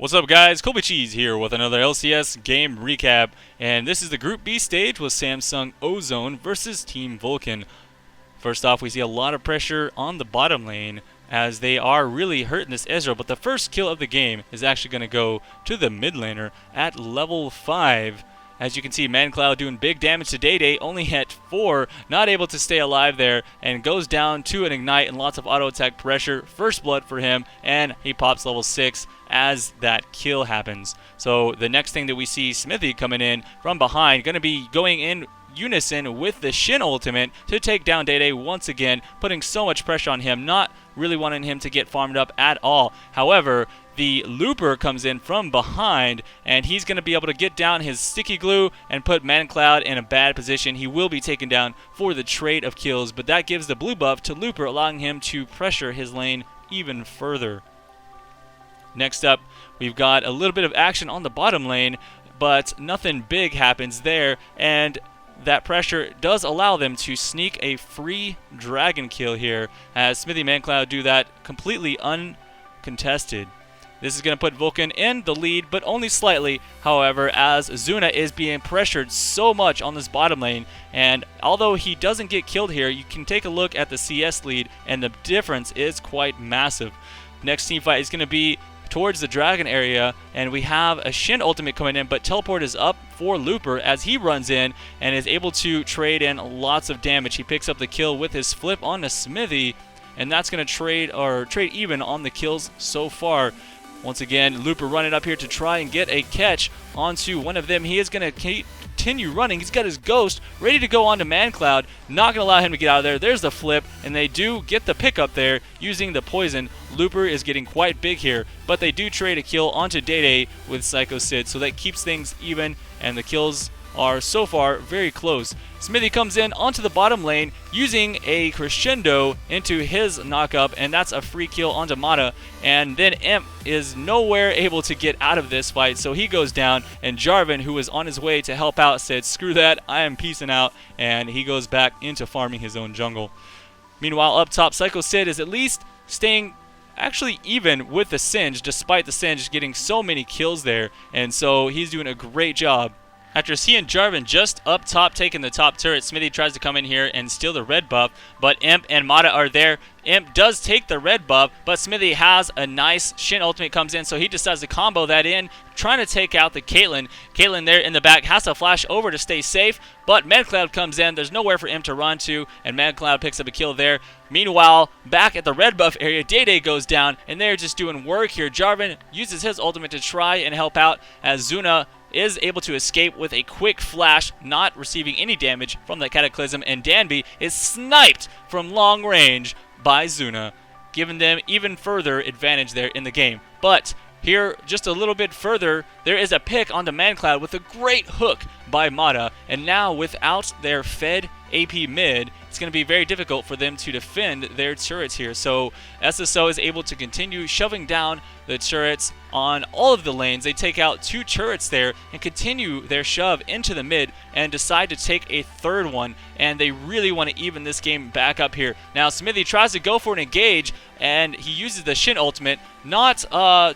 What's up, guys? Colby Cheese here with another LCS game recap, and this is the Group B stage with Samsung Ozone versus Team Vulcan. First off, we see a lot of pressure on the bottom lane as they are really hurting this Ezreal, but the first kill of the game is actually going to go to the mid laner at level 5. As you can see, ManCloud doing big damage to Day, only at 4, not able to stay alive there, and goes down to an Ignite and lots of auto attack pressure. First blood for him, and he pops level 6 as that kill happens. So the next thing that we see, Smithy coming in from behind, going to be going in unison with the Shin ultimate to take down Day once again, putting so much pressure on him, not really wanting him to get farmed up at all. However, the Looper comes in from behind, and he's going to be able to get down his sticky glue and put ManCloud in a bad position. He will be taken down for the trade of kills, but that gives the blue buff to Looper, allowing him to pressure his lane even further. Next up, we've got a little bit of action on the bottom lane, but nothing big happens there, and that pressure does allow them to sneak a free dragon kill here, as Smithy and ManCloud do that completely uncontested. This is going to put Vulcan in the lead, but only slightly, however, as Zuna is being pressured so much on this bottom lane, and although he doesn't get killed here, you can take a look at the CS lead, and the difference is quite massive. Next team fight is going to be towards the dragon area, and we have a Shin ultimate coming in, but teleport is up for Looper as he runs in and is able to trade in lots of damage. He picks up the kill with his flip on the Smithy, and that's going to trade even on the kills so far. Once again, Looper running up here to try and get a catch onto one of them. He is going to continue running. He's got his Ghost ready to go onto ManCloud. Not going to allow him to get out of there. There's the flip, and they do get the pickup there using the poison. Looper is getting quite big here, but they do trade a kill onto Day with Psycho Sid, so that keeps things even, and the kills are so far very close. Smithy comes in onto the bottom lane using a crescendo into his knockup, and that's a free kill onto Mata, and then Imp is nowhere able to get out of this fight, so he goes down, and Jarvan, who was on his way to help out, said, "Screw that, I am peacing out," and he goes back into farming his own jungle. Meanwhile, up top, Psycho Sid is at least staying actually even with the Singe, despite the Singe getting so many kills there, and so he's doing a great job. After seeing Jarvan just up top taking the top turret, Smithy tries to come in here and steal the red buff, but Imp and Mata are there. Imp does take the red buff, but Smithy has a nice Shin ultimate comes in, so he decides to combo that in, trying to take out the Caitlyn. Caitlyn there in the back has to flash over to stay safe, but ManCloud comes in. There's nowhere for Imp to run to, and ManCloud picks up a kill there. Meanwhile, back at the red buff area, Day goes down, and they're just doing work here. Jarvan uses his ultimate to try and help out as Zuna is able to escape with a quick flash, not receiving any damage from that Cataclysm, and Danby is sniped from long range by Zuna, giving them even further advantage there in the game. But here, just a little bit further, there is a pick onto ManCloud with a great hook by Mata, and now without their fed AP mid, it's going to be very difficult for them to defend their turrets here. So SSO is able to continue shoving down the turrets on all of the lanes. They take out 2 turrets there and continue their shove into the mid and decide to take a third one, and they really want to even this game back up here. Now Smithy tries to go for an engage, and he uses the Shin ultimate. Not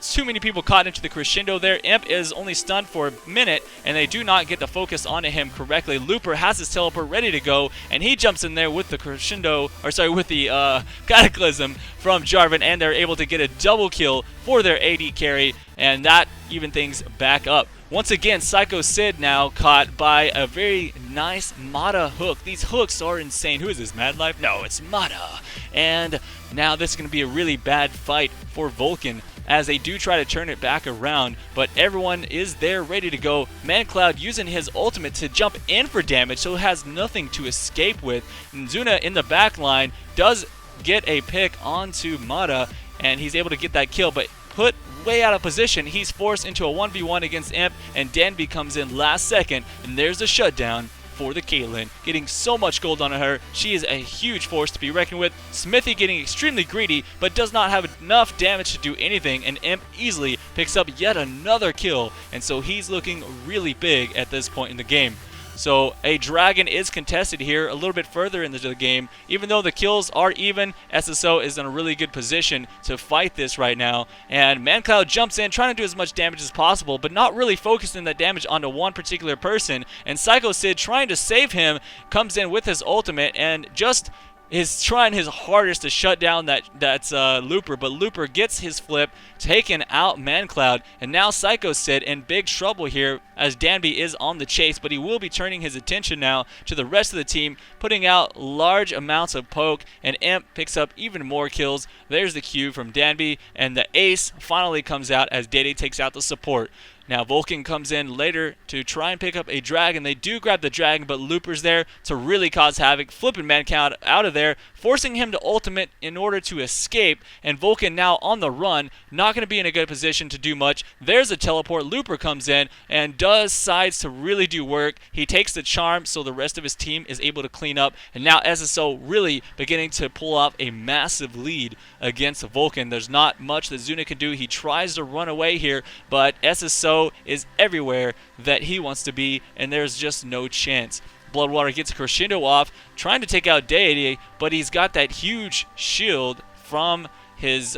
too many people caught into the crescendo there. Imp is only stunned for a minute, and they do not get the focus onto him correctly. Looper has his teleport ready to go, and he jumps in there with the crescendo, with the Cataclysm from Jarvan, and they're able to get a double kill for their AD carry, and that even things back up. Once again, Psycho Sid now caught by a very nice Mata hook. These hooks are insane. Who is this, Mad Life? No, it's Mata. And now this is going to be a really bad fight for Vulcan, as they do try to turn it back around, but everyone is there ready to go. ManCloud using his ultimate to jump in for damage, so has nothing to escape with. And Zuna in the back line does get a pick onto Mata, and he's able to get that kill, but put way out of position. He's forced into a 1v1 against Imp, and Danby comes in last second, and there's a shutdown for the Caitlyn, getting so much gold on her. She is a huge force to be reckoned with. Smithy getting extremely greedy, but does not have enough damage to do anything, and Imp easily picks up yet another kill, and so he's looking really big at this point in the game. So a dragon is contested here a little bit further into the game. Even though the kills are even, SSO is in a really good position to fight this right now. And ManCloud jumps in trying to do as much damage as possible, but not really focusing that damage onto one particular person. And Psycho Sid, trying to save him, comes in with his ultimate and just is trying his hardest to shut down that Looper, but Looper gets his flip, taken out ManCloud, and now Psycho Sid in big trouble here as Danby is on the chase, but he will be turning his attention now to the rest of the team, putting out large amounts of poke, and Imp picks up even more kills. There's the Q from Danby, and the ace finally comes out as Dede takes out the support. Now Vulcan comes in later to try and pick up a dragon. They do grab the dragon, but Looper's there to really cause havoc, flipping ManCloud out of there, forcing him to ultimate in order to escape, and Vulcan now on the run, not going to be in a good position to do much. There's a teleport. Looper comes in and decides to really do work. He takes the charm, so the rest of his team is able to clean up, and now SSO really beginning to pull off a massive lead against Vulcan. There's not much that Zuna can do. He tries to run away here, but SSO is everywhere that he wants to be, and there's just no chance. Bloodwater gets Crescendo off, trying to take out Deity, but he's got that huge shield from his,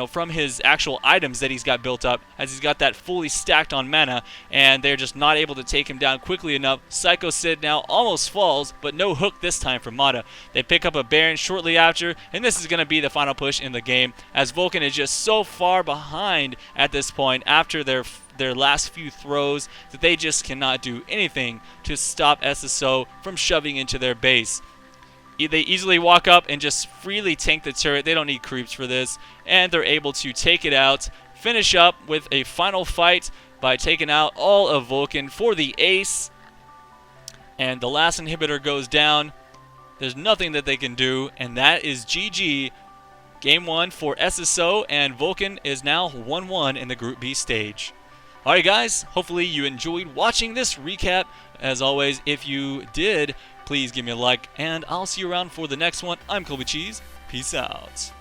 from his actual items that he's got built up, as he's got that fully stacked on mana, and they're just not able to take him down quickly enough. Psycho Sid now almost falls, but no hook this time for Mata. They pick up a Baron shortly after, and this is going to be the final push in the game, as Vulcan is just so far behind at this point after their last few throws that they just cannot do anything to stop SSO from shoving into their base. They easily walk up and just freely tank the turret. They don't need creeps for this, and they're able to take it out, finish up with a final fight by taking out all of Vulcan for the ace, and the last inhibitor goes down. There's nothing that they can do, and that is GG. Game 1 for SSO, and Vulcan is now 1-1 in the Group B stage. Alright guys, hopefully you enjoyed watching this recap. As always, if you did, please give me a like, and I'll see you around for the next one. I'm Colby Cheese. Peace out.